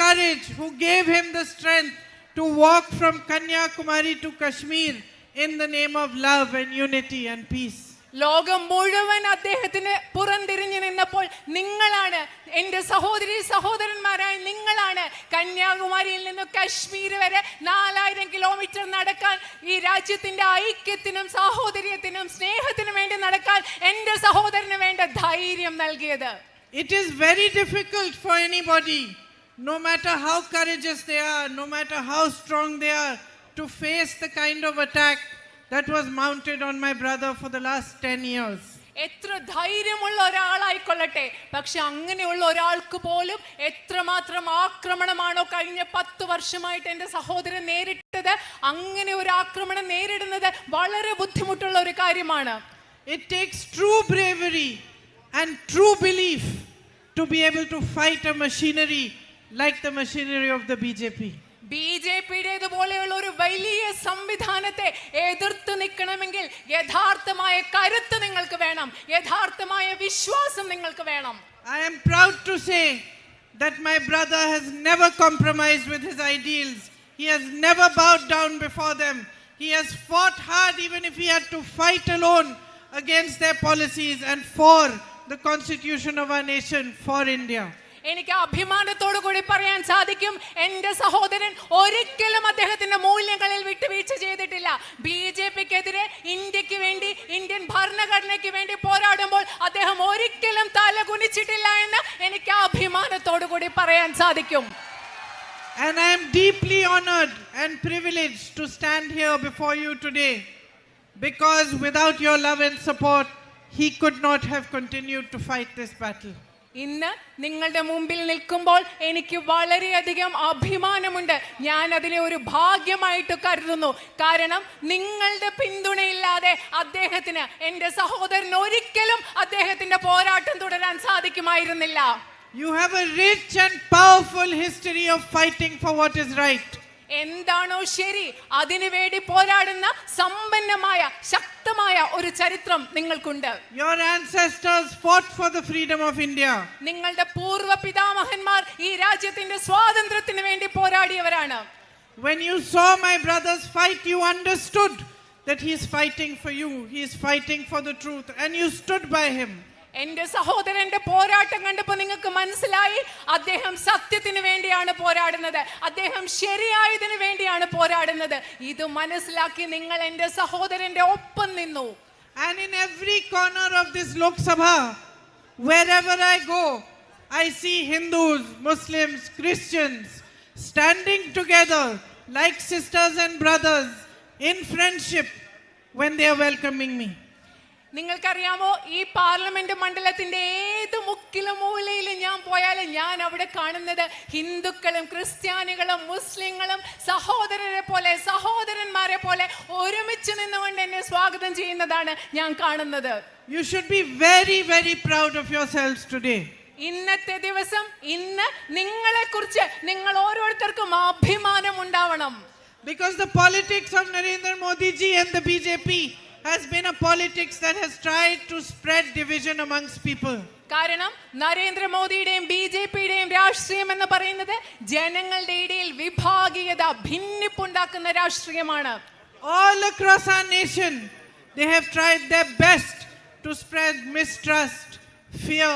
courage, who gave him the strength to walk from Kanyakumari to Kashmir in the name of love and unity and peace. ലോകം മുഴുവൻ അദ്ദേഹത്തിന് പുറംതിരിഞ്ഞു നിന്നപ്പോൾ നിങ്ങളാണ്, എൻ്റെ സഹോദരി സഹോദരന്മാരായ നിങ്ങളാണ് കന്യാകുമാരിയിൽ നിന്ന് കശ്മീർ വരെ 4000 കിലോമീറ്റർ നടക്കാൻ, ഈ രാജ്യത്തിന്റെ ഐക്യത്തിനും സാഹോദര്യത്തിനും സ്നേഹത്തിനും വേണ്ടി നടക്കാൻ എൻ്റെ സഹോദരന് വേണ്ട ധൈര്യം നൽകിയത്. It is very difficult for anybody, no matter how courageous they are, no matter how strong they are, to face the kind of attack that was mounted on my brother for the last 10 years. എത്ര ധൈര്യമുള്ള ഒരാളായിക്കൊള്ളട്ടെ, പക്ഷെ അങ്ങനെയുള്ള ഒരാൾക്ക് പോലും എത്രമാത്രം ആക്രമണമാണോ കഴിഞ്ഞ 10 വർഷമായിട്ട് എൻ്റെ സഹോദരൻ നേരിട്ടത്, അങ്ങനെ ഒരു ആക്രമണം നേരിടുന്നത് വളരെ ബുദ്ധിമുട്ടുള്ള ഒരു കാര്യമാണ്. It takes true bravery and true belief to be able to fight a machinery like the machinery of the BJP. ബിജെപിയുടേതുപോലെയുള്ള ഒരു വലിയ സംവിധാനത്തെ എതിർത്ത് നിൽക്കണമെങ്കിൽ യഥാർത്ഥമായ കരുത്ത് നിങ്ങൾക്ക് വേണം, യഥാർത്ഥമായ വിശ്വാസം നിങ്ങൾക്ക് വേണം. I am proud to say that my brother has never compromised with his ideals. He has never bowed down before them. He has fought hard, even if he had to fight alone against their policies and for the constitution of our nation, for India. എനിക്ക് അഭിമാനത്തോടു കൂടി പറയാൻ സാധിക്കും, എൻ്റെ സഹോദരൻ ഒരിക്കലും അദ്ദേഹത്തിന്റെ മൂല്യങ്ങളിൽ വിട്ടുവീഴ്ച ചെയ്തിട്ടില്ല. ബിജെപിക്കെതിരെ ഇന്ത്യക്ക് വേണ്ടി, ഇന്ത്യൻ ഭരണഘടനയ്ക്ക് വേണ്ടി പോരാടുമ്പോൾ അദ്ദേഹം ഒരിക്കലും തല കുനിച്ചിട്ടില്ല എന്ന് എനിക്ക് അഭിമാനത്തോടു കൂടി പറയാൻ സാധിക്കും. And I am deeply honored and privileged to stand here before you today, because without your love and support, he could not have continued to fight this battle. ഇന്ന് നിങ്ങളുടെ മുമ്പിൽ നിൽക്കുമ്പോൾ എനിക്ക് വളരെയധികം അഭിമാനമുണ്ട്. ഞാൻ അതിനെ ഒരു ഭാഗ്യമായിട്ട് കരുതുന്നു. കാരണം നിങ്ങളുടെ പിന്തുണയില്ലാതെ അദ്ദേഹത്തിന്, എൻ്റെ സഹോദരന് ഒരിക്കലും അദ്ദേഹത്തിന്റെ പോരാട്ടം തുടരാൻ സാധിക്കുമായിരുന്നില്ല. You have a rich and powerful history of fighting for what is right. എന്താണോ ശരി അതിനു വേണ്ടി പോരാടുന്ന സമ്പന്നമായ ശക്തമായ ഒരു ചരിത്രം നിങ്ങൾക്കുണ്ട്. Your ancestors fought for the freedom of India. നിങ്ങളുടെ പൂർവ്വ പിതാമഹന്മാർ ഈ രാജ്യത്തിന്റെ സ്വാതന്ത്ര്യത്തിന് വേണ്ടി പോരാടിയവരാണ്. When you saw my brother's fight, you understood that he is fighting for you. He is fighting for the truth, and you stood by him. എൻ്റെ സഹോദരന്റെ പോരാട്ടം കണ്ടപ്പോൾ നിങ്ങൾക്ക് മനസ്സിലായി, അദ്ദേഹം സത്യത്തിന് വേണ്ടിയാണ് പോരാടുന്നത്, അദ്ദേഹം ശരിയായതിനു വേണ്ടിയാണ് പോരാടുന്നത്. ഇത് മനസ്സിലാക്കി നിങ്ങൾ എൻ്റെ സഹോദരന്റെ ഒപ്പം നിന്നു. And in every corner of this Lok Sabha, wherever I go, I see Hindus, Muslims, Christians standing together like sisters and brothers in friendship when they are welcoming me. നിങ്ങൾക്കറിയാമോ, ഈ പാർലമെന്റ് മണ്ഡലത്തിന്റെ ഏത് മുക്കിലും മൂലയിലും ഞാൻ പോയാലും ഞാൻ അവിടെ കാണുന്നത് ഹിന്ദുക്കളും ക്രിസ്ത്യാനികളും മുസ്ലിങ്ങളും സഹോദരരെ പോലെ, സഹോദരന്മാരെ പോലെ ഒരുമിച്ച് നിന്നുകൊണ്ട് എന്നെ സ്വാഗതം ചെയ്യുന്നതാണ് ഞാൻ കാണുന്നത്. You should be very, very proud of yourselves today. ഇന്നത്തെ ദിവസം, ഇന്ന് നിങ്ങളെ കുറിച്ച് നിങ്ങൾ ഓരോരുത്തർക്കും അഭിമാനം ഉണ്ടാവണം. Because the politics of Narendra Modi ji and the BJP has been a politics that has tried to spread division amongst people. കാരണം നരേന്ദ്രമോദിയുടെയും ബിജെപിയുടെയും രാഷ്ട്രീയം എന്ന് പറയുന്നത് ജനങ്ങളുടെ ഇടയിൽ വിഭാഗീയത, ഭിന്നിപ്പുണ്ടാക്കുന്ന രാഷ്ട്രീയമാണ്. All across our nation, they have tried their best to spread mistrust, fear,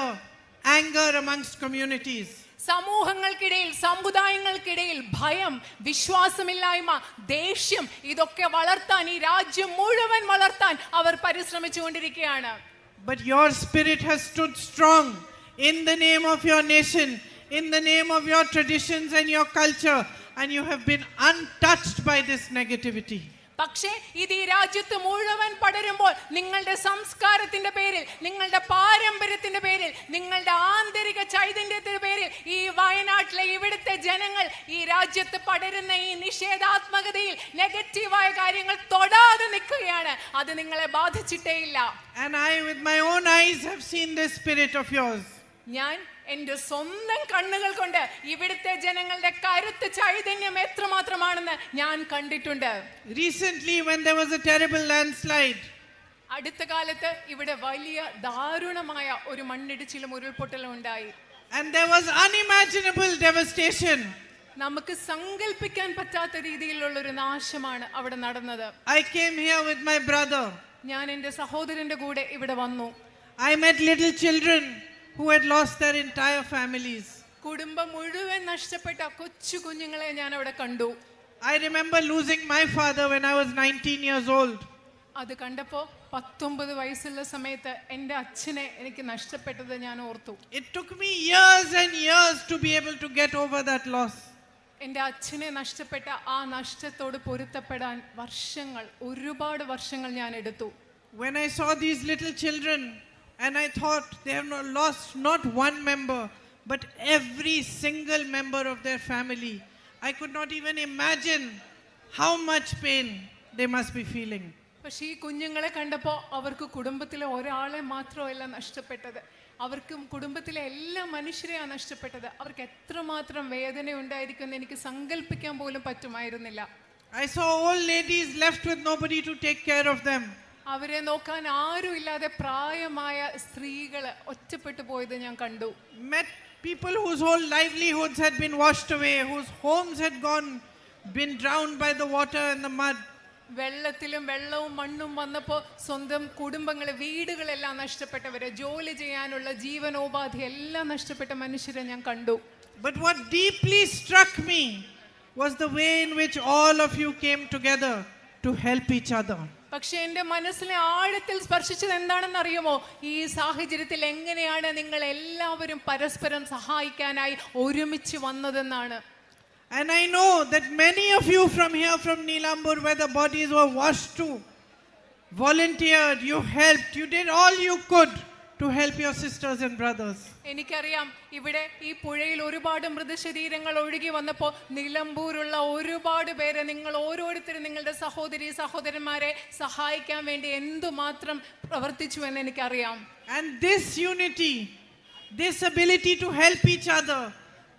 anger amongst communities. സമൂഹങ്ങൾക്കിടയിൽ, സമുദായങ്ങൾക്കിടയിൽ ഭയം, വിശ്വാസമില്ലായ്മ, ദേഷ്യം, ഇതൊക്കെ വളർത്താൻ, ഈ രാജ്യം മുഴുവൻ വളർത്താൻ അവർ പരിശ്രമിച്ചുകൊണ്ടിരിക്കുകയാണ്. But your spirit has stood strong in the name of your nation, in the name of your traditions and your culture, and you have been untouched by this negativity. പക്ഷേ ഇത് ഈ രാജ്യത്ത് മുഴുവൻ പടരുമ്പോൾ നിങ്ങളുടെ സംസ്കാരത്തിന്റെ പേരിൽ, നിങ്ങളുടെ പാരമ്പര്യത്തിന്റെ പേരിൽ, നിങ്ങളുടെ ആന്തരിക ചൈതന്യത്തിന്റെ പേരിൽ ഈ വയനാട്ടിലെ ഇവിടുത്തെ ജനങ്ങൾ ഈ രാജ്യത്ത് പടരുന്ന ഈ നിഷേധാത്മകതയിൽ നെഗറ്റീവായ കാര്യങ്ങൾ തൊടാതെ നിൽക്കുകയാണ്. അത് നിങ്ങളെ ബാധിച്ചിട്ടേയില്ല. And I with my own eyes have seen this spirit of yours. ഞാൻ എൻ്റെ സ്വന്തം കണ്ണുകൾ കൊണ്ട് ഇവിടുത്തെ ജനങ്ങളുടെ കരുത്ത്, ചൈതന്യം എത്രമാത്രമാണെന്ന് ഞാൻ കണ്ടിട്ടുണ്ട്. Recently when there was a terrible landslide, അടുത്ത കാലത്ത് ഇവിടെ വലിയ ദാരുണമായ ഒരു മണ്ണിടിച്ചിലും ഉരുൾപൊട്ടലും ഉണ്ടായി. and there was unimaginable devastation. നമുക്ക് സങ്കല്പിക്കാൻ പറ്റാത്ത രീതിയിലുള്ള ഒരു നാശമാണ് അവിടെ നടന്നത്. I came here with my brother. ഞാൻ എൻ്റെ സഹോദരന്റെ കൂടെ ഇവിടെ വന്നു. I met little children who had lost their entire families. കുടുംബം മുഴുവൻ നഷ്ടപ്പെട്ട കൊച്ചു കുഞ്ഞുങ്ങളെ ഞാൻ അവിടെ കണ്ടു. I remember losing my father when I was 19 years old. അത് കണ്ടപ്പോൾ 19 വയസ്സുള്ള സമയത്ത് എൻ്റെ അച്ഛനെ എനിക്ക് നഷ്ടപ്പെട്ടത് ഞാൻ ഓർത്തു. It took me years and years to be able to get over that loss. എൻ്റെ അച്ഛനെ നഷ്ടപ്പെട്ട ആ നഷ്ടത്തോട് പൊരുത്തപ്പെടാൻ ഒരുപാട് വർഷങ്ങൾ ഞാൻ എടുത്തു. When I saw these little children and I thought they have lost not one member but every single member of their family, I could not even imagine how much pain they must be feeling. പക്ഷേ ഈ കുഞ്ഞുങ്ങളെ കണ്ടപ്പോൾ അവർക്ക് കുടുംബത്തിലെ ഒരാളെ മാത്രമല്ല നഷ്ടപ്പെട്ടത്, അവർക്ക് കുടുംബത്തിലെ എല്ലാ മനുഷ്യരെയാണ് നഷ്ടപ്പെട്ടത്. അവർക്ക് എത്രമാത്രം വേദന ഉണ്ടായിരിക്കുമെന്ന് എനിക്ക് സങ്കല്പിക്കാൻ പോലും പറ്റുമായിരുന്നില്ല. I saw old ladies left with nobody to take care of them. അവരെ നോക്കാൻ ആരും ഇല്ലാതെ പ്രായമായ സ്ത്രീകൾ ഒറ്റപ്പെട്ടു പോയത് ഞാൻ കണ്ടു. Met people whose whole livelihoods had been washed away, whose homes had been drowned by the water and the mud. വെള്ളവും മണ്ണും വന്നപ്പോൾ സ്വന്തം കുടുംബങ്ങളെ വീടുകളെല്ലാം നഷ്ടപ്പെട്ടവരെ, ജോലി ചെയ്യാനുള്ള ജീവനോപാധി എല്ലാം നഷ്ടപ്പെട്ട മനുഷ്യരെ ഞാൻ കണ്ടു. But what deeply struck me was the way in which all of you came together to help each other. പക്ഷെ എൻ്റെ മനസ്സിലെ ആഴത്തിൽ സ്പർശിച്ചത് എന്താണെന്ന് അറിയുമോ? ഈ സാഹചര്യത്തിൽ എങ്ങനെയാണ് നിങ്ങൾ എല്ലാവരും പരസ്പരം സഹായിക്കാനായി ഒരുമിച്ച് വന്നതെന്നാണ്. And I know that many of you from here, from Neelambur, where the bodies were washed to, volunteered, you helped, you did all you could to help your sisters and brothers. എനിക്കറിയാം, ഇവിടെ ഈ പുഴയിൽ ഒരുപാട് മൃതശരീരങ്ങൾ ഒഴുകി വന്നപ്പോൾ നിലമ്പൂരുള്ള ഒരുപാട് പേരെ നിങ്ങൾ ഓരോരുത്തരും നിങ്ങളുടെ സഹോദരന്മാരെ സഹായിക്കാൻ വേണ്ടി എന്തുമാത്രം പ്രവർത്തിച്ചു എന്ന് എനിക്കറിയാം. And this unity, this ability to help each other,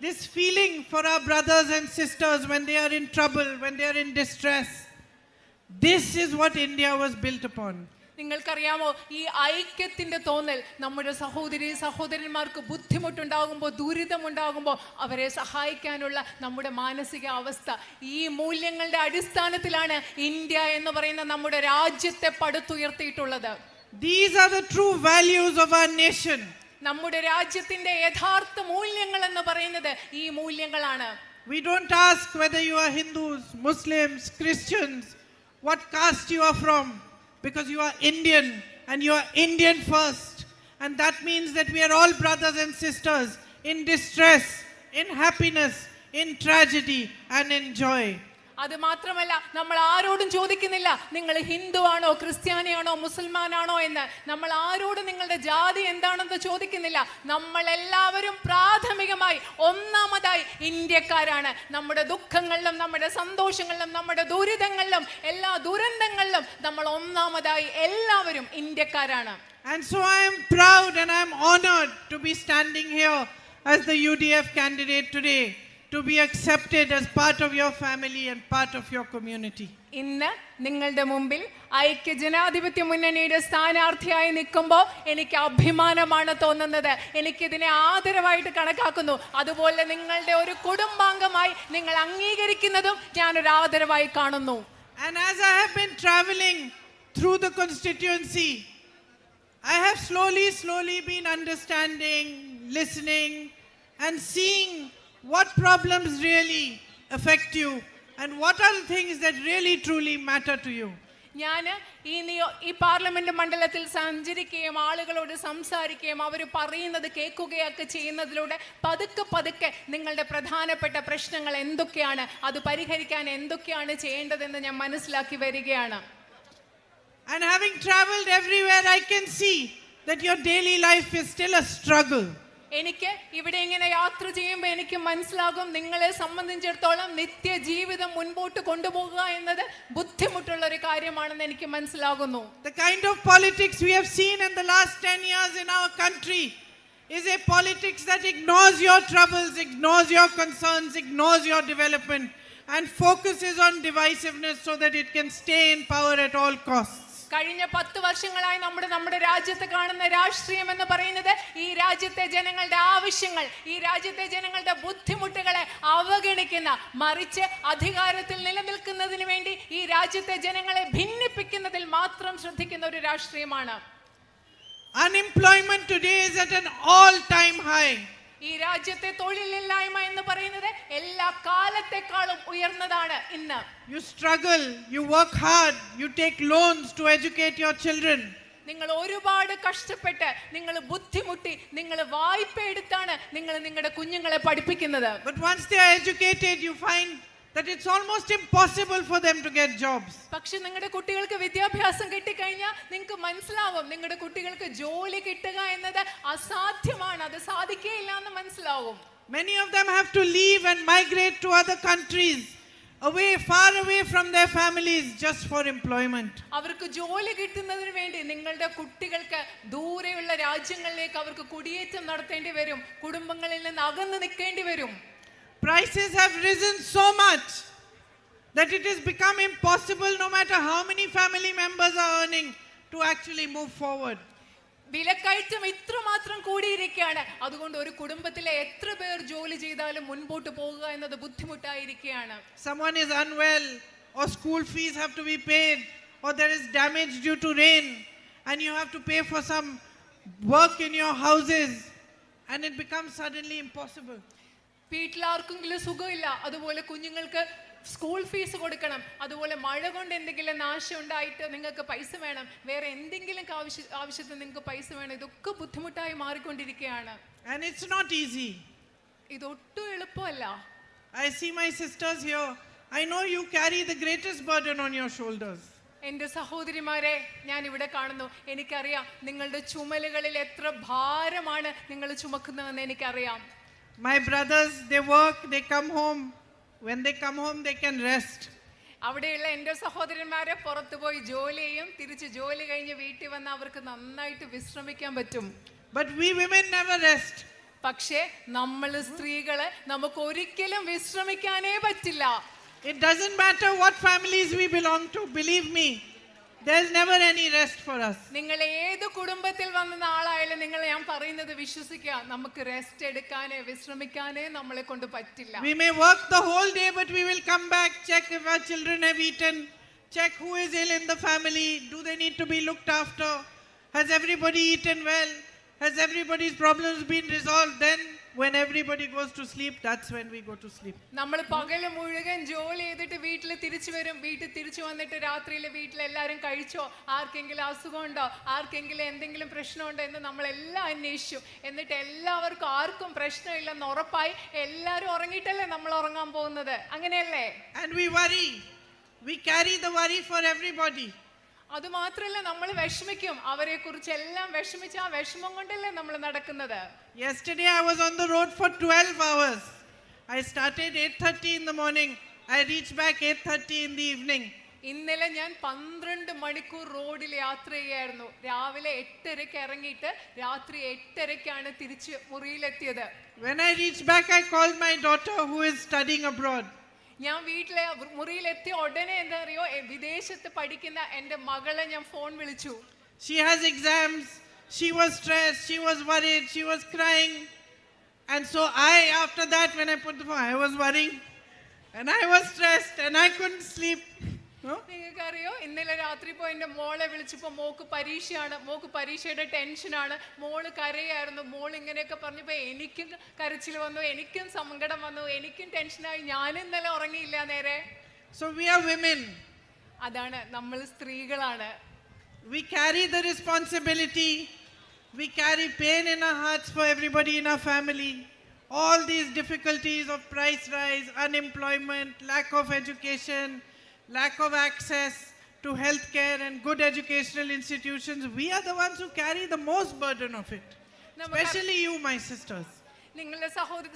this feeling for our brothers and sisters when they are in trouble, when they are in distress, this is what India was built upon. നിങ്ങൾക്കറിയാമോ, ഈ ഐക്യത്തിന്റെ തോന്നൽ നമ്മുടെ സഹോദരന്മാർക്ക് ബുദ്ധിമുട്ടുണ്ടാകുമ്പോൾ, ദുരിതമുണ്ടാകുമ്പോൾ അവരെ സഹായിക്കാനുള്ള നമ്മുടെ മാനസിക അവസ്ഥ, ഈ മൂല്യങ്ങളുടെ അടിസ്ഥാനത്തിലാണ് ഇന്ത്യ എന്ന് പറയുന്ന നമ്മുടെ രാജ്യത്തെ പടുത്തുയർത്തിയിട്ടുള്ളത്. These are the true values of our nation. നമ്മുടെ രാജ്യത്തിന്റെ യഥാർത്ഥ മൂല്യങ്ങൾ എന്ന് പറയുന്നത് ഈ മൂല്യങ്ങളാണ്. We don't ask whether you are Hindus, Muslims, Christians, what caste you are from, because you are Indian and you are Indian first. And that means that we are all brothers and sisters in distress, in happiness, in tragedy and in joy. അത് മാത്രമല്ല, നമ്മൾ ആരോടും ചോദിക്കുന്നില്ല നിങ്ങൾ ഹിന്ദു ആണോ, ക്രിസ്ത്യാനിയാണോ, മുസൽമാനാണോ എന്ന്. നമ്മൾ ആരോടും നിങ്ങളുടെ ജാതി എന്താണെന്ന് ചോദിക്കുന്നില്ല. നമ്മൾ എല്ലാവരും പ്രാഥമികമായി ഒന്നാമതായി ഇന്ത്യക്കാരാണ്. നമ്മുടെ ദുഃഖങ്ങളിലും നമ്മുടെ സന്തോഷങ്ങളിലും നമ്മുടെ ദുരിതങ്ങളിലും എല്ലാ ദുരന്തങ്ങളിലും നമ്മൾ ഒന്നാമതായി എല്ലാവരും ഇന്ത്യക്കാരാണ്. And so I am proud and I am honored to be standing here as the UDF candidate today, to be accepted as part of your family and part of your community. ഇന്ന് നിങ്ങളുടെ മുമ്പിൽ ഐക്യ ജനാധിപത്യ മുന്നണിയുടെ സ്ഥാനാർത്ഥിയായി നിൽക്കുമ്പോൾ എനിക്ക് അഭിമാനമാണ് തോന്നുന്നത്. എനിക്കിതിനെ ആദരവായിട്ട് കണക്കാക്കുന്നു. അതുപോലെ നിങ്ങളുടെ ഒരു കുടുംബാംഗമായി നിങ്ങൾ അംഗീകരിക്കുന്നതും ഞാനൊരു ആദരവായി കാണുന്നു. And as I have been traveling through the constituency, I have slowly been understanding, listening and seeing what problems really affect you and what are the things that really truly matter to you. ഞാൻ ഈ parliament മണ്ഡലത്തിൽ സഞ്ചരിക്കുകയും ആളുകളോട് സംസാരിക്കുകയും അവർ പറയുന്നത് കേൾക്കുകയൊക്കെ ചെയ്യുന്നതിലൂടെ പതുക്കെ നിങ്ങളുടെ പ്രധാനപ്പെട്ട പ്രശ്നങ്ങൾ എന്തൊക്കെയാണ്, അത് പരിഹരിക്കാൻ എന്തൊക്കെയാണ് ചെയ്യേണ്ടതെന്ന് ഞാൻ മനസ്സിലാക്കി വരികയാണ്. And having traveled everywhere, I can see that your daily life is still a struggle. എനിക്ക് ഇവിടെ ഇങ്ങനെ യാത്ര ചെയ്യുമ്പോൾ എനിക്ക് മനസ്സിലാകും നിങ്ങളെ സംബന്ധിച്ചിടത്തോളം നിത്യജീവിതം മുൻപോട്ട് കൊണ്ടുപോകുക എന്നത് ബുദ്ധിമുട്ടുള്ള ഒരു കാര്യമാണെന്ന് എനിക്ക് മനസ്സിലാകുന്നു. The kind of politics we have seen in the last 10 years in our country is a politics that ignores your troubles, ignores your concerns, ignores your development and focuses on divisiveness so that it can stay in power at all costs. കഴിഞ്ഞ 10 വർഷങ്ങളായി നമ്മുടെ രാജ്യത്ത് കാണുന്ന രാഷ്ട്രീയം എന്ന് പറയുന്നത് ഈ രാജ്യത്തെ ജനങ്ങളുടെ ആവശ്യങ്ങൾ, ഈ രാജ്യത്തെ ജനങ്ങളുടെ ബുദ്ധിമുട്ടുകളെ അവഗണിക്കുക പരിഗണിക്കുന്ന, മറിച്ച് അധികാരത്തിൽ നിലനിൽക്കുന്നതിന് വേണ്ടി ഈ രാജ്യത്തെ ജനങ്ങളെ ഭിന്നിപ്പിക്കുന്നതിൽ മാത്രം ശ്രദ്ധിക്കുന്ന ഒരു രാഷ്ട്രീയമാണ്. Unemployment today is at an all-time high. ഈ രാജ്യത്തെ തൊഴിലില്ലായ്മ എന്ന് പറയുന്നത് എല്ലാ കാലത്തെക്കാളും ഉയർന്നതാണ് ഇന്ന്. You struggle, you work hard, you take loans to educate your children. നിങ്ങൾ ഒരുപാട് കഷ്ടപ്പെട്ട്, നിങ്ങൾ ബുദ്ധിമുട്ടി, നിങ്ങൾ വായ്പ എടുത്താണ് നിങ്ങൾ നിങ്ങളുടെ കുഞ്ഞുങ്ങളെ പഠിപ്പിക്കുന്നത്. But once they are educated, you find that it's almost impossible for them to get jobs. പക്ഷെ നിങ്ങളുടെ കുട്ടികൾക്ക് വിദ്യാഭ്യാസം കിട്ടിക്കഴിഞ്ഞാൽ നിങ്ങൾക്ക് മനസ്സിലാവും നിങ്ങളുടെ കുട്ടികൾക്ക് ജോലി കിട്ടുക എന്നത് അസാധ്യമാണ്, അത് സാധിക്കുകയില്ല എന്ന് മനസ്സിലാവും. Many of them have to leave and migrate to other countries, away, far away from their families, just for employment. അവർക്ക് ജോലി കിട്ടുന്നതിന് വേണ്ടി നിങ്ങളുടെ കുട്ടികൾക്ക് ദൂരെയുള്ള രാജ്യങ്ങളിലേക്ക് അവർക്ക് കുടിയേറ്റം നടത്തേണ്ടി വരും, കുടുംബങ്ങളിൽ നിന്ന് അകന്നു നിൽക്കേണ്ടി വരും. Prices have risen so much that it has become impossible, no matter how many family members are earning, to actually move forward. വിലക്കയറ്റം ഇത്രമാത്രം കൂടിയിരിക്കുകയാണ്. അതുകൊണ്ട് ഒരു കുടുംബത്തിലെ എത്ര പേർ ജോലി ചെയ്താലും മുൻപോട്ട് പോകുക എന്നത് ബുദ്ധിമുട്ടായിരിക്കുകയാണ്. Someone is unwell, or school fees have to be paid, or there is damage due to rain, and you have to pay for some work in your houses, and it becomes suddenly impossible. വീട്ടിലാർക്കെങ്കിലും സുഖമില്ല, അതുപോലെ കുഞ്ഞുങ്ങൾക്ക് school fees കൊടുക്കണം, അതുപോലെ മഴ കൊണ്ട് എന്തെങ്കിലും നാശം ഉണ്ടായിട്ട് നിങ്ങൾക്ക് പൈസ വേണം, വേറെ എന്തെങ്കിലും ആവശ്യത്തിന് നിങ്ങൾക്ക് പൈസ വേണം. ഇതൊക്കെ ബുദ്ധിമുട്ടായി മാറിക്കൊണ്ടിരിക്കുകയാണ്. And it's not easy. ഇതൊട്ടും എളുപ്പമല്ല. I see my sisters here. I know you carry the greatest burden on your shoulders. എൻ്റെ സഹോദരിമാരെ ഞാൻ ഇവിടെ കാണുന്നു. എനിക്കറിയാം നിങ്ങളുടെ ചുമലുകളിൽ എത്ര ഭാരമാണ് നിങ്ങൾ ചുമക്കുന്നതെന്ന് എനിക്കറിയാം. My brothers, they work, they come home. When they come home, they can rest. അവിടെയുള്ള എൻ്റെ സഹോദരന്മാരെ പുറത്തു പോയി ജോലി ചെയ്യും, തിരിച്ച് ജോലി കഴിഞ്ഞ് വീട്ടിൽ വന്ന് അവർക്ക് നന്നായിട്ട് വിശ്രമിക്കാൻ പറ്റും. But we women never rest. പക്ഷേ നമ്മൾ സ്ത്രീകള് നമുക്ക് ഒരിക്കലും വിശ്രമിക്കാനേ പറ്റില്ല. It doesn't matter what families we belong to, believe me. There's never any rest for us. നിങ്ങൾ ഏത് കുടുംബത്തിൽ വന്ന ആളായാലും നിങ്ങൾ ഞാൻ പറയുന്നത് വിശ്വസിക്കുക, നമുക്ക് റെസ്റ്റ് എടുക്കാനേ വിശ്രമിക്കാനേ നമ്മളെ കൊണ്ട് പറ്റില്ല. We may work the whole day, but we will come back, check if our children have eaten, check who is ill in the family, do they need to be looked after, has everybody eaten well, has everybody's problems been resolved. Then when everybody goes to sleep, that's when we go to sleep. നമ്മൾ പകല് മുഴുവൻ ജോലി ചെയ്തിട്ട് വീട്ടിൽ തിരിച്ചു വരും, വീട്ടിൽ തിരിച്ചു വന്നിട്ട് രാത്രിയിൽ വീട്ടിൽ എല്ലാവരും കഴിച്ചോ, ആർക്കെങ്കിലും അസുഖമുണ്ടോ, ആർക്കെങ്കിലും എന്തെങ്കിലും പ്രശ്നമുണ്ടോ എന്ന് നമ്മളെല്ലാം അന്വേഷിച്ചു. എന്നിട്ട് എല്ലാവർക്കും ആർക്കും പ്രശ്നമില്ലെന്ന് ഉറപ്പായി എല്ലാവരും ഉറങ്ങിയിട്ടല്ലേ നമ്മൾ ഉറങ്ങാൻ പോകുന്നത്, അങ്ങനെയല്ലേ? And we worry, we carry the worry for everybody. അത് മാത്രമല്ല നമ്മൾ വിഷമിക്കും, അവരെ കുറിച്ച് എല്ലാം വിഷമിച്ച് ആ വിഷമം കൊണ്ടല്ലേ നമ്മൾ നടക്കുന്നത്. Yesterday I was on the road for 12 hours. I started 8:30 in the morning. I reached back 8:30 in the evening. ഇന്നലെ ഞാൻ 12 മണിക്കൂർ റോഡിൽ യാത്ര ചെയ്യായിരുന്നു. രാവിലെ 8:30 ഇറങ്ങിയിട്ട് രാത്രി 8:30 തിരിച്ച് മുറിയിലെത്തിയത്. When I reached back, I called my daughter who is studying abroad. ഞാൻ വീട്ടിലെ മുറിയിലെത്തിയ ഉടനെ എന്താ അറിയോ, വിദേശത്ത് പഠിക്കുന്ന എൻ്റെ മകളെ ഞാൻ ഫോൺ വിളിച്ചു. She has exams. She was stressed. She was worried. She was crying. And so after that, when I put the phone, I was worrying. And I was stressed. And I couldn't sleep. നിങ്ങൾക്കറിയോ, ഇന്നലെ രാത്രി പോയി എൻ്റെ മോളെ വിളിച്ചപ്പോൾ mock പരീക്ഷയാണ്, mock പരീക്ഷയുടെ ടെൻഷനാണ്, മോള് കരയായിരുന്നു. മോൾ ഇങ്ങനെയൊക്കെ പറഞ്ഞപ്പോൾ എനിക്കും കരച്ചിൽ വന്നു, എനിക്കും സങ്കടം വന്നു, എനിക്കും ടെൻഷനായി. ഞാനും ഇന്നലെ ഉറങ്ങിയില്ല നേരെ. So we are women. അതാണ്, നമ്മൾ സ്ത്രീകളാണ്. We carry the responsibility. We carry pain in our hearts for everybody in our family. All these difficulties of price rise, unemployment, lack of education, lack of access to healthcare and good educational institutions. We are the ones who carry the most burden of it. Especially you, my sisters. നിങ്ങളുടെ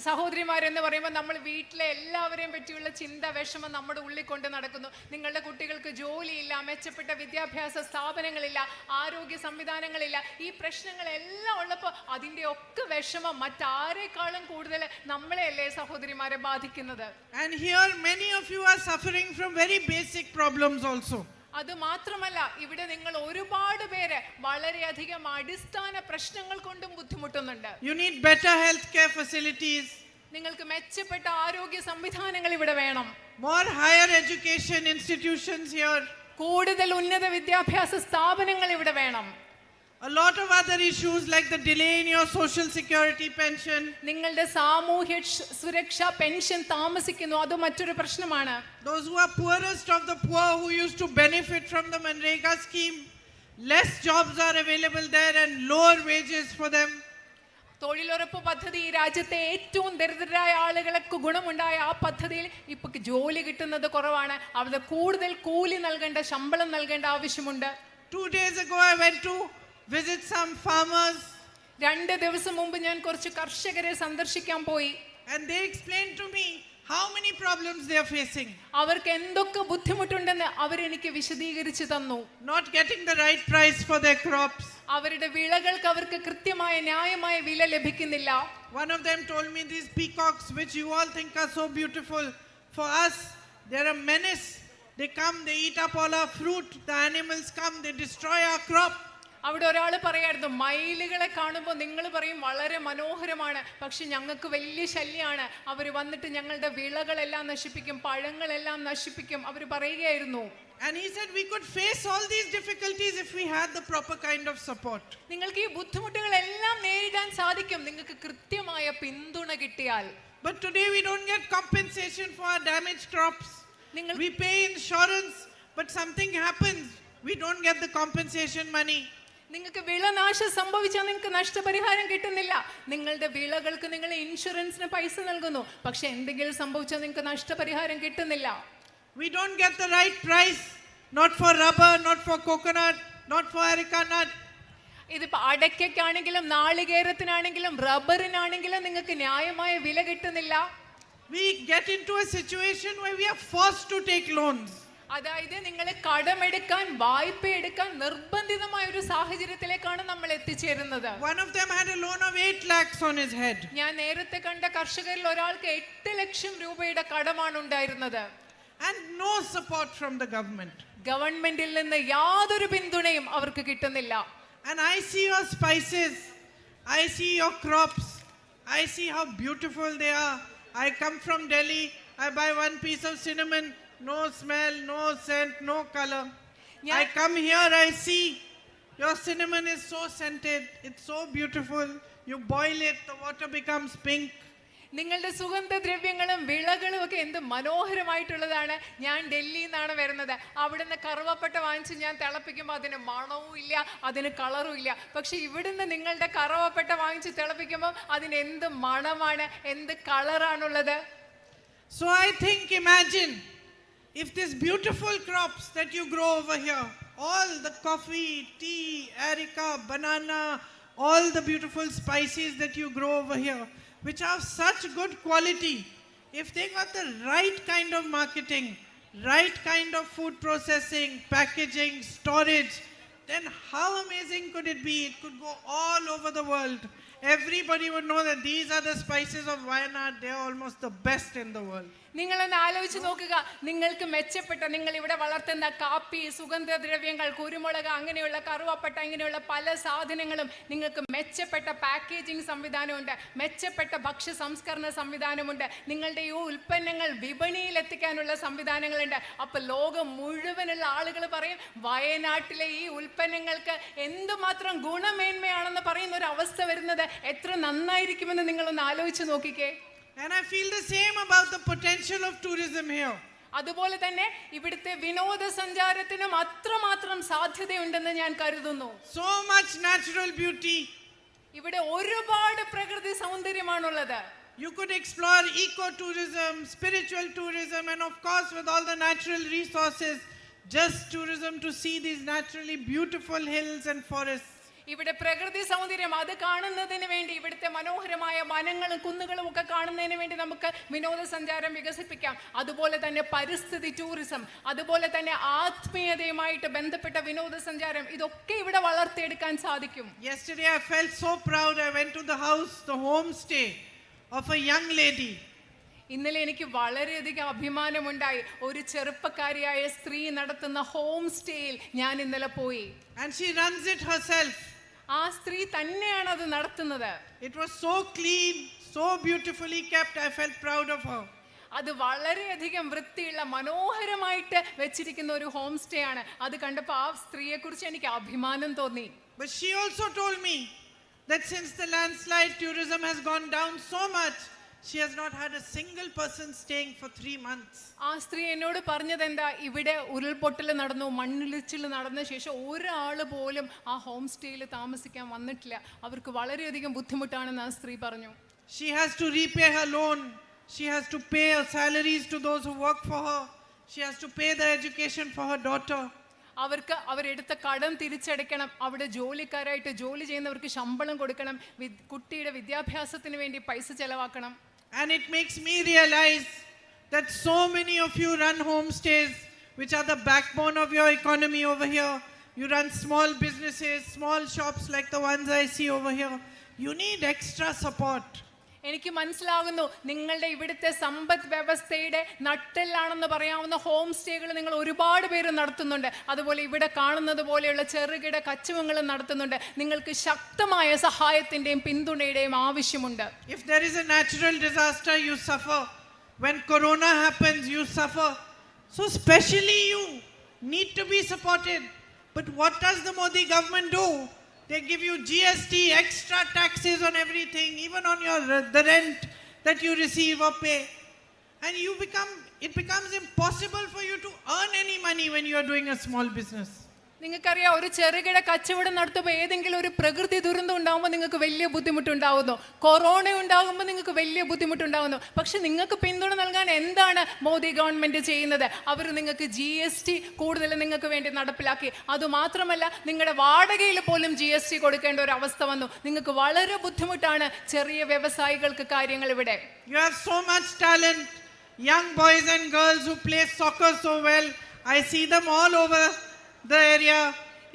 സഹോദരിമാരെന്ന് പറയുമ്പോൾ നമ്മൾ വീട്ടിലെ എല്ലാവരെയും പറ്റിയുള്ള ചിന്ത, വിഷമം നമ്മുടെ ഉള്ളിൽ കൊണ്ട് നടക്കുന്നു. നിങ്ങളുടെ കുട്ടികൾക്ക് ജോലിയില്ല, മെച്ചപ്പെട്ട വിദ്യാഭ്യാസ സ്ഥാപനങ്ങളില്ല, ആരോഗ്യ സംവിധാനങ്ങളില്ല. ഈ പ്രശ്നങ്ങളെല്ലാം ഉള്ളപ്പോൾ അതിൻ്റെ ഒക്കെ വിഷമം മറ്റാരേക്കാളും കൂടുതൽ നമ്മളെയല്ലേ സഹോദരിമാരെ ബാധിക്കുന്നത്. And here many of you are suffering from very basic problems also. അത് മാത്രമല്ല, ഇവിടെ നിങ്ങൾ ഒരുപാട് പേര് വളരെയധികം അടിസ്ഥാന പ്രശ്നങ്ങൾ കൊണ്ടും ബുദ്ധിമുട്ടുന്നുണ്ട്. You need better healthcare facilities. നിങ്ങൾക്ക് മെച്ചപ്പെട്ട ആരോഗ്യ സംവിധാനങ്ങൾ ഇവിടെ വേണം. More higher education institutions here. കൂടുതൽ ഉന്നത വിദ്യാഭ്യാസ സ്ഥാപനങ്ങൾ ഇവിടെ വേണം. A lot of other issues like the delay in your social security pension. നിങ്ങളുടെ സാമൂഹ്യ സുരക്ഷാ പെൻഷൻ താമസിക്കുന്നു, അത് മറ്റൊരു പ്രശ്നമാണ്. Those who are poorest of the poor who used to benefit from the Manrega scheme, less jobs are available there and lower wages for them. തൊഴിലുറപ്പ് പദ്ധതി ഈ രാജ്യത്തെ ഏറ്റവും ദരിദ്രരായ ആളുകൾക്ക് ഗുണമുണ്ടായ ആ പദ്ധതിയിൽ ഇപ്പൊ ജോലി കിട്ടുന്നത് കുറവാണ്. അവിടെ കൂടുതൽ കൂലി നൽകേണ്ട, ശമ്പളം നൽകേണ്ട ആവശ്യമുണ്ട്. 2 days ago I went to visit some farmers. 2 ദിവസം മുമ്പ് ഞാൻ കുറച്ച് കർഷകരെ സന്ദർശിക്കാൻ പോയി. And they explained to me how many problems they are facing. അവർക്ക് എന്തൊക്കെ ബുദ്ധിമുട്ടുണ്ടെന്ന് അവരെനിക്ക് വിശദീകരിച്ചു തന്നു. Not getting the right price for their crops. അവരുടെ വിളകൾക്ക് അവർക്ക് കൃത്യമായ ന്യായമായ വില ലഭിക്കുന്നില്ല. One of them told me these peacocks which you all think are so beautiful, for us they're a menace. They come, they eat up all our fruit. The animals come, they destroy our crop. അവിടെ ഒരാൾ പറയായിരുന്നു, മയിലുകളെ കാണുമ്പോൾ നിങ്ങൾ പറയും വളരെ മനോഹരമാണ്, പക്ഷെ ഞങ്ങൾക്ക് വലിയ ശല്യമാണ്. അവർ വന്നിട്ട് ഞങ്ങളുടെ വിളകളെല്ലാം നശിപ്പിക്കും, പഴങ്ങളെല്ലാം നശിപ്പിക്കും. അവർ പറയുകയായിരുന്നു. And he said we could face all these difficulties if we had the proper kind of support. നിങ്ങൾക്ക് ഈ ബുദ്ധിമുട്ടുകളെല്ലാം നേരിടാൻ സാധിക്കും, നിങ്ങൾക്ക് കൃത്യമായ പിന്തുണ കിട്ടിയാൽ. But today we don't get compensation for our damaged crops. We pay insurance, but something happens, we don't get the compensation money. നിങ്ങൾക്ക് വിളനാശം സംഭവിച്ചാൽ നിങ്ങൾക്ക് നഷ്ടപരിഹാരം കിട്ടുന്നില്ല. നിങ്ങളുടെ വിളകൾക്ക് നിങ്ങൾ ഇൻഷുറൻസിന് പൈസ നൽകുന്നു, പക്ഷെ എന്തെങ്കിലും സംഭവിച്ചാൽ നിങ്ങൾക്ക് നഷ്ടപരിഹാരം കിട്ടുന്നില്ല. We don't get the right price, not for rubber, not for coconut, not for areca nut. ഇതിപ്പോ അടയ്ക്കാണെങ്കിലും നാളികേരത്തിനാണെങ്കിലും റബ്ബറിനാണെങ്കിലും നിങ്ങൾക്ക് ന്യായമായ വില കിട്ടുന്നില്ല. We get into a situation where we are forced to take loans. അതായത് നിങ്ങൾ കടമെടുക്കാൻ, വായ്പ എടുക്കാൻ നിർബന്ധിതമായ ഒരു സാഹചര്യത്തിലേക്കാണ് നമ്മൾ എത്തിച്ചേരുന്നത്. One of them had a loan of 8 lakhs on his head. ഞാൻ നേരത്തെ കണ്ട കർഷകരിൽ ഒരാൾക്ക് 8 ലക്ഷം രൂപയുടെ കടമാണ് ഉണ്ടായിരുന്നത്. And no support from the government. ഗവൺമെന്റിൽ നിന്ന് യാതൊരു പിന്തുണയും അവർക്ക് കിട്ടുന്നില്ല. And I see your spices, I see your crops, I see how beautiful they are. I come from Delhi, I buy one piece of cinnamon, no smell, no scent, no color. I come here, I see your cinnamon is so scented, it's so beautiful. You boil it, the water becomes pink. നിങ്ങളുടെ സുഗന്ധദ്രവ്യങ്ങളും വിളകളും ഒക്കെ എന്ത് മനോഹരമായിട്ടുള്ളതാണ്. ഞാൻ ഡൽഹിയിൽ നിന്നാണ് വരുന്നത്. അവിടുന്ന് കറുവപ്പട്ട വാങ്ങിച്ച് ഞാൻ തിളപ്പിക്കുമ്പോൾ അതിന് മണവും ഇല്ല, അതിന് കളറും ഇല്ല. പക്ഷെ ഇവിടുന്ന് നിങ്ങളുടെ കറുവപ്പട്ട വാങ്ങിച്ച് തിളപ്പിക്കുമ്പോൾ അതിന് എന്ത് മണമാണ്, എന്ത് കളറാണുള്ളത്. So I think, imagine if these beautiful crops that you grow over here, all the coffee, tea, areca, banana, all the beautiful spices that you grow over here, which are such good quality, if they got the right kind of marketing, right kind of food processing, packaging, storage, then how amazing could it be? It could go all over the world. Everybody would know that these are the spices of Wayanad. They are almost the best in the world. നിങ്ങളൊന്ന് ആലോചിച്ച് നോക്കുക. നിങ്ങൾക്ക് മെച്ചപ്പെട്ട, നിങ്ങൾ ഇവിടെ വളർത്തുന്ന കാപ്പി, സുഗന്ധദ്രവ്യങ്ങൾ, കുരുമുളക്, അങ്ങനെയുള്ള കറുവപ്പട്ട, ഇങ്ങനെയുള്ള പല സാധനങ്ങളും നിങ്ങൾക്ക് മെച്ചപ്പെട്ട പാക്കേജിംഗ് സംവിധാനമുണ്ട്, മെച്ചപ്പെട്ട ഭക്ഷ്യ സംസ്കരണ സംവിധാനമുണ്ട്. നിങ്ങളുടെ ഈ ഉൽപ്പന്നങ്ങൾ വിപണിയിൽ എത്തിക്കാനുള്ള സംവിധാനങ്ങളുണ്ട്. അപ്പൊ ലോകം മുഴുവനുള്ള ആളുകൾ പറയും വയനാട്ടിലെ ഈ ഉൽപ്പന്നങ്ങൾക്ക് എന്തുമാത്രം ഗുണമേന്മയാണെന്ന് പറയുന്ന ഒരു അവസ്ഥ വരുന്നത് എത്ര നന്നായിരിക്കുമെന്ന് നിങ്ങളൊന്ന് ആലോചിച്ച് നോക്കിക്കേ. And I feel the same about the potential of tourism here. അതുപോലെ തന്നെ ഇവിടുത്തെ വിനോദസഞ്ചാരത്തിനും അത്രമാത്രം സാധ്യതയുണ്ടെന്ന് ഞാൻ കരുതുന്നു. So much natural beauty. ഇവിടെ ഒരുപാട് പ്രകൃതി സൗന്ദര്യമാണുള്ളത്. You could explore eco-tourism, spiritual tourism, and of course with all the natural resources, just tourism to see these naturally beautiful hills and forests. ഇവിടെ പ്രകൃതി സൗന്ദര്യം അത് കാണുന്നതിന് വേണ്ടി, ഇവിടുത്തെ മനോഹരമായ വനങ്ങളും കുന്നുകളും ഒക്കെ കാണുന്നതിന് വേണ്ടി നമുക്ക് വിനോദസഞ്ചാരം വികസിപ്പിക്കാം. അതുപോലെ തന്നെ പരിസ്ഥിതി ടൂറിസം, അതുപോലെ തന്നെ ആത്മീയതയുമായിട്ട് ബന്ധപ്പെട്ട വിനോദസഞ്ചാരം, ഇതൊക്കെ ഇവിടെ വളർത്തിയെടുക്കാൻ സാധിക്കും. Yesterday I felt so proud. I went to the house, the homestay of a young lady. ഇന്നലെ എനിക്ക് വളരെയധികം അഭിമാനമുണ്ടായി. ഒരു ചെറുപ്പക്കാരിയായ സ്ത്രീ നടത്തുന്ന ഹോം സ്റ്റേയിൽ ഞാൻ ഇന്നലെ പോയി. And she runs it herself. ആ സ്ത്രീ തന്നെയാണ് അത് നടത്തുന്നത്. It was so clean, so beautifully kept. I felt proud of her. അത് വളരെയധികം വൃത്തിയുള്ള മനോഹരമായിട്ട് വെച്ചിരിക്കുന്ന ഒരു ഹോം സ്റ്റേ ആണ്. അത് കണ്ടപ്പോൾ ആ സ്ത്രീയെ കുറിച്ച് എനിക്ക് അഭിമാനം തോന്നി. But she also told me that since the landslide, tourism has gone down so much, she has not had a single person staying for 3 months. ആ സ്ത്രീ എന്നോട് പറഞ്ഞത് എന്താ, ഇവിടെ ഉരുൾപൊട്ടൽ നടന്നു, മണ്ണിടിച്ചിൽ നടന്ന ശേഷം ഒരാൾ പോലും ആ ഹോം സ്റ്റേയിൽ താമസിക്കാൻ വന്നിട്ടില്ല. അവർക്ക് വളരെയധികം ബുദ്ധിമുട്ടാണെന്ന് ആ സ്ത്രീ പറഞ്ഞു. She has to repay her loan. She has to pay her salaries to those who work for her. She has to pay the education for her daughter. അവർക്ക് അവരെടുത്ത കടം തിരിച്ചടയ്ക്കണം, അവിടെ ജോലിക്കാരായിട്ട് ജോലി ചെയ്യുന്നവർക്ക് ശമ്പളം കൊടുക്കണം, കുട്ടിയുടെ വിദ്യാഭ്യാസത്തിന് വേണ്ടി പൈസ ചെലവാക്കണം. And it makes me realize that so many of you run homestays, which are the backbone of your economy over here. You run small businesses, small shops like the ones I see over here. You need extra support. എനിക്ക് മനസ്സിലാകുന്നു, നിങ്ങളുടെ ഇവിടുത്തെ സമ്പദ് വ്യവസ്ഥയുടെ നട്ടെല്ലാണെന്ന് പറയാവുന്ന home സ്റ്റേകൾ നിങ്ങൾ ഒരുപാട് പേര് നടത്തുന്നുണ്ട്. അതുപോലെ ഇവിടെ കാണുന്നത് പോലെയുള്ള ചെറുകിട കച്ചവടങ്ങളും നടത്തുന്നുണ്ട്. നിങ്ങൾക്ക് ശക്തമായ സഹായത്തിന്റെയും പിന്തുണയുടെയും ആവശ്യമുണ്ട്. If there is a natural disaster, you suffer. When corona happens, you suffer. So especially you need to be supported. But what does the Modi government do? They give you GST, extra taxes on everything, even on the rent that you receive or pay. And it becomes impossible for you to earn any money when you are doing a small business. നിങ്ങൾക്കറിയാം, ഒരു ചെറുകിട കച്ചവടം നടത്തുമ്പോൾ ഏതെങ്കിലും ഒരു പ്രകൃതി ദുരന്തം ഉണ്ടാകുമ്പോൾ നിങ്ങൾക്ക് വലിയ ബുദ്ധിമുട്ടുണ്ടാകുന്നു, കൊറോണ ഉണ്ടാകുമ്പോൾ നിങ്ങൾക്ക് വലിയ ബുദ്ധിമുട്ടുണ്ടാകുന്നു. പക്ഷെ നിങ്ങൾക്ക് പിന്തുണ നൽകാൻ എന്താണ് മോദി ഗവൺമെന്റ് ചെയ്യുന്നത്? അവർ നിങ്ങൾക്ക് GST കൂടുതൽ നിങ്ങൾക്ക് വേണ്ടി നടപ്പിലാക്കി. അതുമാത്രമല്ല, നിങ്ങളുടെ വാടകയിൽ പോലും GST കൊടുക്കേണ്ട ഒരു അവസ്ഥ വന്നു. നിങ്ങൾക്ക് വളരെ ബുദ്ധിമുട്ടാണ് ചെറിയ വ്യവസായികൾക്ക് കാര്യങ്ങൾ ഇവിടെ. You have so much talent, young boys and girls who play soccer so well. I see them all over the area.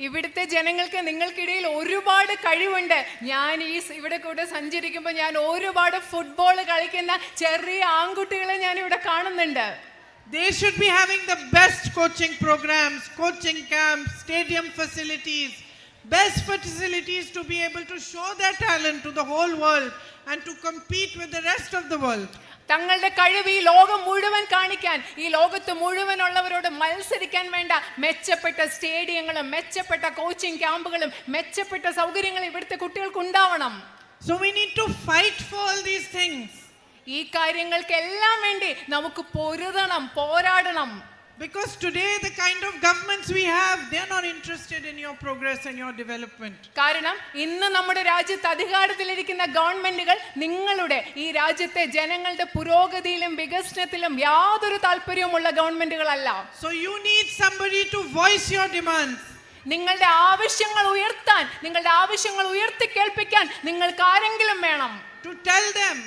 ഇവിടുത്തെ ജനങ്ങൾക്ക് നിങ്ങൾക്കിടയിൽ ഒരുപാട് കഴിവുണ്ട്. ഞാൻ ഇവിടെ കൂടെ സഞ്ചരിക്കുമ്പോൾ ഞാൻ ഒരുപാട് ഫുട്ബോൾ കളിക്കുന്ന ചെറിയ ആൺകുട്ടികളെ ഞാൻ ഇവിടെ കാണുന്നുണ്ട്. They should be having the best coaching programs, coaching camps, stadium facilities, best facilities to be able to show their talent to the whole world and to compete with the rest of the world. തങ്ങളുടെ കഴിവ് ഈ ലോകം മുഴുവൻ കാണിക്കാൻ, ഈ ലോകത്ത് മുഴുവനുള്ളവരോട് മത്സരിക്കാൻ വേണ്ട മെച്ചപ്പെട്ട സ്റ്റേഡിയങ്ങളും മെച്ചപ്പെട്ട കോച്ചിങ് ക്യാമ്പുകളും മെച്ചപ്പെട്ട സൗകര്യങ്ങളും ഇവിടുത്തെ കുട്ടികൾക്ക് ഉണ്ടാവണം. So we need to fight for all these things. ഈ കാര്യങ്ങൾക്കെല്ലാം വേണ്ടി നമുക്ക് പൊരുതണം, പോരാടണം. Because today the kind of governments we have, they are not interested in your progress and your development. കാരണം ഇന്ന് നമ്മുടെ രാജ്യത്ത് അധികാരത്തിലിരിക്കുന്ന ഗവൺമെന്റുകൾ നിങ്ങളുടെ ഈ രാജ്യത്തെ ജനങ്ങളുടെ പുരോഗതിയിലും വികസനത്തിലും യാതൊരു താല്പര്യവുമുള്ള ഗവൺമെന്റുകളല്ല. So you need somebody to voice your demands. നിങ്ങളുടെ ആവശ്യങ്ങൾ ഉയർത്താൻ, നിങ്ങളുടെ ആവശ്യങ്ങൾ ഉയർത്തി കേൾപ്പിക്കാൻ നിങ്ങൾക്ക് ആരെങ്കിലും വേണം. To tell them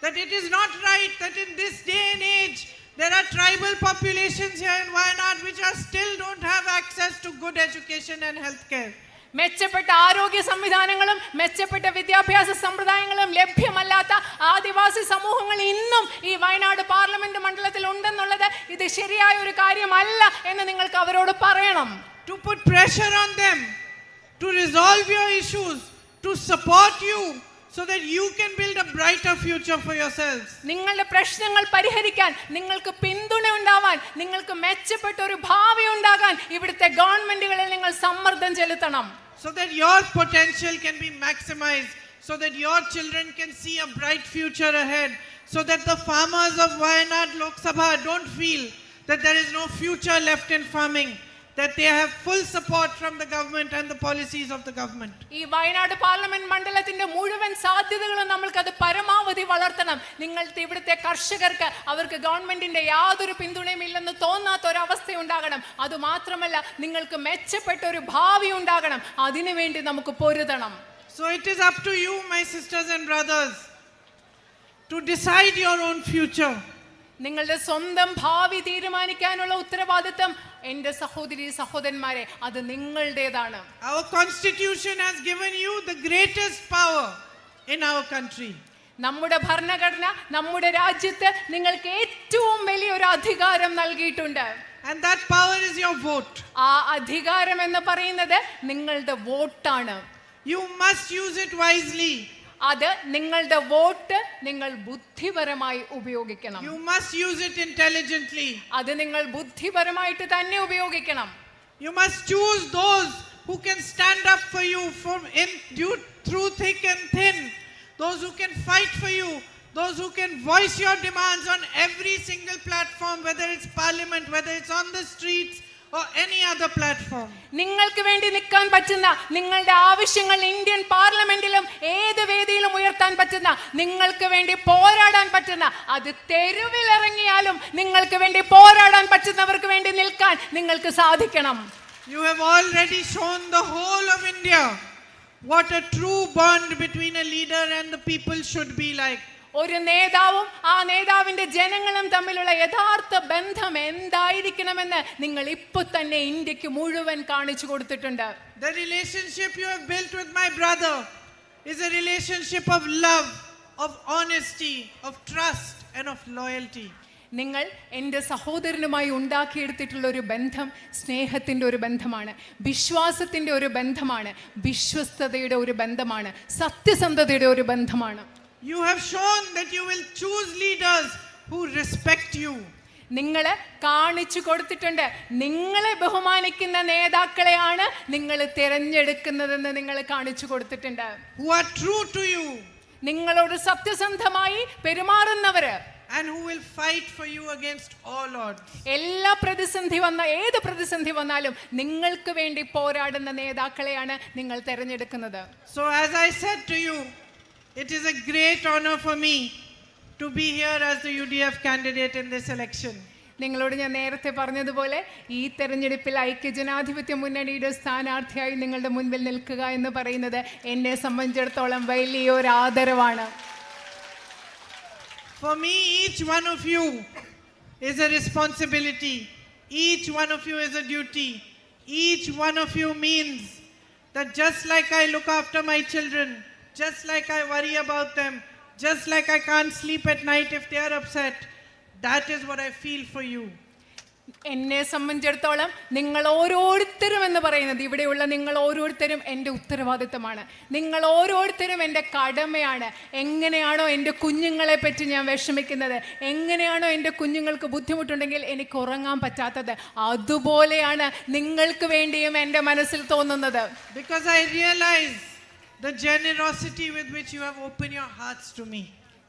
that it is not right that in this day and age there are tribal populations here in Wayanad which still don't have access to good education and health care. മെച്ചപ്പെട്ട ആരോഗ്യ സംവിധാനങ്ങളും മെച്ചപ്പെട്ട വിദ്യാഭ്യാസ സമ്പ്രദായങ്ങളും ലഭ്യമല്ലാത്ത ആദിവാസി സമൂഹങ്ങൾ ഇന്നും ഈ Wayanad parliament മണ്ഡലത്തിൽ ഉണ്ടെന്നുള്ളത് ഇത് ശരിയായ ഒരു കാര്യമല്ല എന്ന് നിങ്ങൾക്ക് അവരോട് പറയണം. To put pressure on them to resolve your issues, to support you so that you can build a brighter future for yourselves. നിങ്ങളുടെ പ്രശ്നങ്ങൾ പരിഹരിക്കാൻ, നിങ്ങൾക്ക് പിന്തുണ ഉണ്ടാവാൻ, നിങ്ങൾക്ക് മെച്ചപ്പെട്ട ഒരു ഭാവി ഉണ്ടാകാൻ ഇവിടുത്തെ ഗവൺമെന്റുകളിൽ നിങ്ങൾ സമ്മർദ്ദം ചെലുത്തണം. So that your potential can be maximized, so that your children can see a bright future ahead, so that the farmers of Wayanad Lok Sabha don't feel that there is no future left in farming, that they have full support from the government and the policies of the government. ഈ Wayanad parliament മണ്ഡലത്തിന്റെ മുഴുവൻ സാധ്യതകളും നമ്മൾക്കത് പരമാവധി വളർത്തണം. നിങ്ങൾക്ക് ഇവിടുത്തെ കർഷകർക്ക് അവർക്ക് ഗവൺമെന്റിന്റെ യാതൊരു പിന്തുണയും ഇല്ലെന്ന് തോന്നാത്ത ഒരവസ്ഥ ഉണ്ടാകണം. അതുമാത്രമല്ല, നിങ്ങൾക്ക് മെച്ചപ്പെട്ട ഒരു ഭാവി ഉണ്ടാകണം. അതിനുവേണ്ടി നമുക്ക് പൊരുതണം. So it is up to you, my sisters and brothers, to decide your own future. നിങ്ങളുടെ സ്വന്തം ഭാവി തീരുമാനിക്കാനുള്ള ഉത്തരവാദിത്തം എൻ്റെ സഹോദരി സഹോദരന്മാരെ അത് നിങ്ങളുടേതാണ്. Our constitution has given you the greatest power in our country. നമ്മുടെ ഭരണഘടന നമ്മുടെ രാജ്യത്ത് നിങ്ങൾക്ക് ഏറ്റവും വലിയൊരു അധികാരം നൽകിയിട്ടുണ്ട്. And that power is your vote. ആ അധികാരം എന്ന് പറയുന്നത് നിങ്ങളുടെ വോട്ടാണ്. You must use it wisely. അത് നിങ്ങളുടെ വോട്ട് നിങ്ങൾ ബുദ്ധിപരമായി ഉപയോഗിക്കണം. You must use it intelligently. അത് നിങ്ങൾ ബുദ്ധിപരമായിട്ട് തന്നെ ഉപയോഗിക്കണം. You must choose those who can stand up for you through thick and thin. Those who can fight for you. Those who can voice your demands on every single platform, whether it's parliament, whether it's on the streets or any other platform. നിങ്ങൾക്ക് വേണ്ടി നിൽക്കാൻ പറ്റുന്ന, നിങ്ങളുടെ ആവശ്യങ്ങൾ Indian പാർലമെന്റിലും ഏത് വേദിയിലും ഉയർത്താൻ പറ്റുന്ന, നിങ്ങൾക്ക് വേണ്ടി പോരാടാൻ പറ്റുന്ന, അത് തെരുവിലിറങ്ങിയാലും നിങ്ങൾക്ക് വേണ്ടി പോരാടാൻ പറ്റുന്നവർക്ക് വേണ്ടി നിൽക്കാൻ നിങ്ങൾക്ക് സാധിക്കണം. You have already shown the whole of India what a true bond between a leader and the people should be like. ഒരു നേതാവും ആ നേതാവിന്റെ ജനങ്ങളും തമ്മിലുള്ള യഥാർത്ഥ ബന്ധം എന്തായിരിക്കണമെന്ന് നിങ്ങൾ ഇപ്പോൾ തന്നെ ഇന്ത്യക്ക് മുഴുവൻ കാണിച്ചു കൊടുത്തിട്ടുണ്ട്. The relationship you have built with my brother is a relationship of love, of honesty, of trust and of loyalty. നിങ്ങൾ എൻ്റെ സഹോദരനുമായി ഉണ്ടാക്കിയെടുത്തിട്ടുള്ള ഒരു ബന്ധം സ്നേഹത്തിൻ്റെ ഒരു ബന്ധമാണ്, വിശ്വാസത്തിൻ്റെ ഒരു ബന്ധമാണ്, വിശ്വസ്തതയുടെ ഒരു ബന്ധമാണ്, സത്യസന്ധതയുടെ ഒരു ബന്ധമാണ്. You have shown that you will choose leaders who respect you. നിങ്ങൾ കാണിച്ചു കൊടുത്തിട്ടുണ്ട്, നിങ്ങളെ ബഹുമാനിക്കുന്ന നേതാക്കളെയാണ് നിങ്ങൾ തിരഞ്ഞെടുക്കുന്നതെന്ന് നിങ്ങൾ കാണിച്ചു കൊടുത്തിട്ടുണ്ട്. Who are true to you. നിങ്ങളോട് സത്യസന്ധമായി പെരുമാറുന്നവര്. And who will fight for you against all odds. ഏത് പ്രതിസന്ധി വന്നാലും നിങ്ങൾക്ക് വേണ്ടി പോരാടുന്ന നേതാക്കളെയാണ് നിങ്ങൾ തിരഞ്ഞെടുക്കുന്നത്. So as I said to you, it is a great honor for me to be here as the UDF candidate in this election. നിങ്ങളോട് ഞാൻ നേരത്തെ പറഞ്ഞതുപോലെ ഈ തെരഞ്ഞെടുപ്പിൽ ഐക്യജനാധിപത്യ മുന്നണിയുടെ സ്ഥാനാർത്ഥിയായി നിങ്ങളുടെ മുൻപിൽ നിൽക്കുക എന്ന് പറയുന്നത് എന്നെ സംബന്ധിച്ചിടത്തോളം വലിയൊരു ആദരവാണ്. For me, each one of you is a responsibility. Each one of you is a duty. Each one of you means that just like I look after my children, just like I worry about them, just like I can't sleep at night if they are upset, that is what I feel for you. എന്നെ സംബന്ധിച്ചിടത്തോളം നിങ്ങൾ ഓരോരുത്തരും എന്ന് പറയുന്നത്, ഇവിടെയുള്ള നിങ്ങൾ ഓരോരുത്തരും എൻ്റെ ഉത്തരവാദിത്തമാണ്. നിങ്ങൾ ഓരോരുത്തരും എൻ്റെ കടമയാണ്. എങ്ങനെയാണോ എൻ്റെ കുഞ്ഞുങ്ങളെ പറ്റി ഞാൻ വിഷമിക്കുന്നത്, എങ്ങനെയാണോ എൻ്റെ കുഞ്ഞുങ്ങൾക്ക് ബുദ്ധിമുട്ടുണ്ടെങ്കിൽ എനിക്ക് ഉറങ്ങാൻ പറ്റാത്തത്, അതുപോലെയാണ് നിങ്ങൾക്ക് വേണ്ടിയും എൻ്റെ മനസ്സിൽ തോന്നുന്നത്. Because I realize the generosity with which you have opened your hearts to me.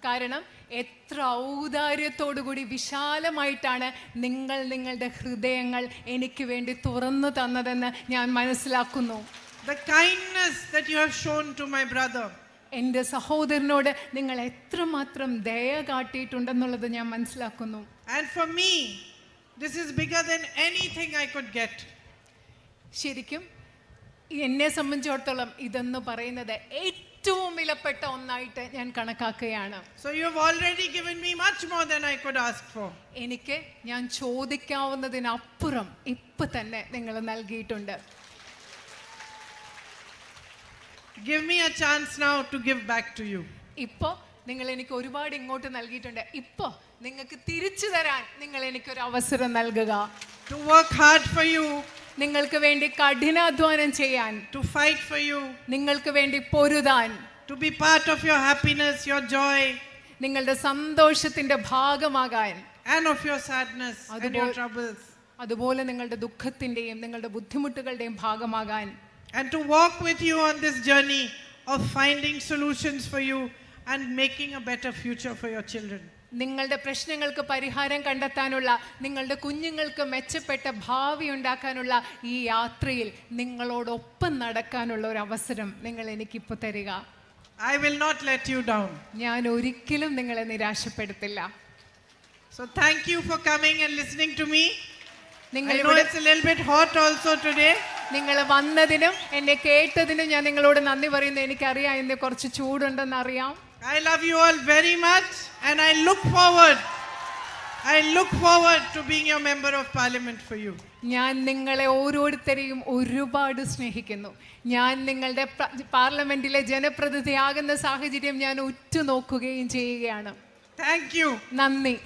കാരണം എത്ര ഔദാര്യത്തോടുകൂടി വിശാലമായിട്ടാണ് നിങ്ങൾ നിങ്ങളുടെ ഹൃദയങ്ങൾ എനിക്ക് വേണ്ടി തുറന്നു തന്നതെന്ന് ഞാൻ മനസ്സിലാക്കുന്നു. The kindness that you have shown to my brother. എൻ്റെ സഹോദരനോട് നിങ്ങൾ എത്രമാത്രം ദയ കാട്ടിയിട്ടുണ്ടെന്നുള്ളത് ഞാൻ മനസ്സിലാക്കുന്നു. And for me, this is bigger than anything I could get. ശരിക്കും എന്നെ സംബന്ധിച്ചിടത്തോളം ഇതെന്ന് പറയുന്നത് ഏറ്റവും വിലപ്പെട്ട ഒന്നായിട്ട് ഞാൻ കണക്കാക്കുകയാണ്. So you have already given me much more than I could ask for. എനിക്ക് ഞാൻ ചോദിക്കാവുന്നതിനപ്പുറം ഇപ്പൊ തന്നെ നിങ്ങൾ നൽകിയിട്ടുണ്ട്. Give me a chance now to give back to you. ഇപ്പോ നിങ്ങൾ എനിക്ക് ഒരുപാട് ഇങ്ങോട്ട് നൽകിയിട്ടുണ്ട്. ഇപ്പോ നിങ്ങൾക്ക് തിരിച്ചു തരാൻ നിങ്ങൾ എനിക്കൊരു അവസരം നൽകുക. To work hard for you. നിങ്ങൾക്ക് വേണ്ടി കഠിനാധ്വാനം ചെയ്യാൻ. To fight for you. നിങ്ങൾക്ക് വേണ്ടി പൊരുതാൻ. To be part of your happiness, your joy. നിങ്ങളുടെ സന്തോഷത്തിന്റെ ഭാഗമാകാൻ. And of your sadness and your troubles. അതുപോലെ നിങ്ങളുടെ ദുഃഖത്തിന്റെയും നിങ്ങളുടെ ബുദ്ധിമുട്ടുകളുടെയും ഭാഗമാകാൻ. And to walk with you on this journey of finding solutions for you and making a better future for your children. നിങ്ങളുടെ പ്രശ്നങ്ങൾക്ക് പരിഹാരം കണ്ടെത്താനുള്ള, നിങ്ങളുടെ കുഞ്ഞുങ്ങൾക്ക് മെച്ചപ്പെട്ട ഭാവി ഉണ്ടാക്കാനുള്ള ഈ യാത്രയിൽ നിങ്ങളോടൊപ്പം നടക്കാനുള്ള ഒരു അവസരം നിങ്ങൾ എനിക്കിപ്പോൾ തരിക. I will not let you down. ഞാൻ ഒരിക്കലും നിങ്ങളെ നിരാശപ്പെടുത്തില്ല. So thank you for coming and listening to me. I know it's a little bit hot also today. നിങ്ങൾ വന്നതിനും എന്നെ കേട്ടതിനും ഞാൻ നിങ്ങളോട് നന്ദി പറയുന്നു. എനിക്കറിയാം ഇന്ന് കുറച്ച് ചൂടുണ്ടെന്ന് അറിയാം. I love you all very much and I look forward to being your member of parliament for you. ഞാൻ നിങ്ങളെ ഓരോരുത്തരെയും ഒരുപാട് സ്നേഹിക്കുന്നു. ഞാൻ നിങ്ങളുടെ പാർലമെന്റിലെ ജനപ്രതിനിധിയാകുന്ന സാഹചര്യം ഞാൻ ഉറ്റുനോക്കുകയും ചെയ്യുകയാണ്. Thank you. നന്ദി.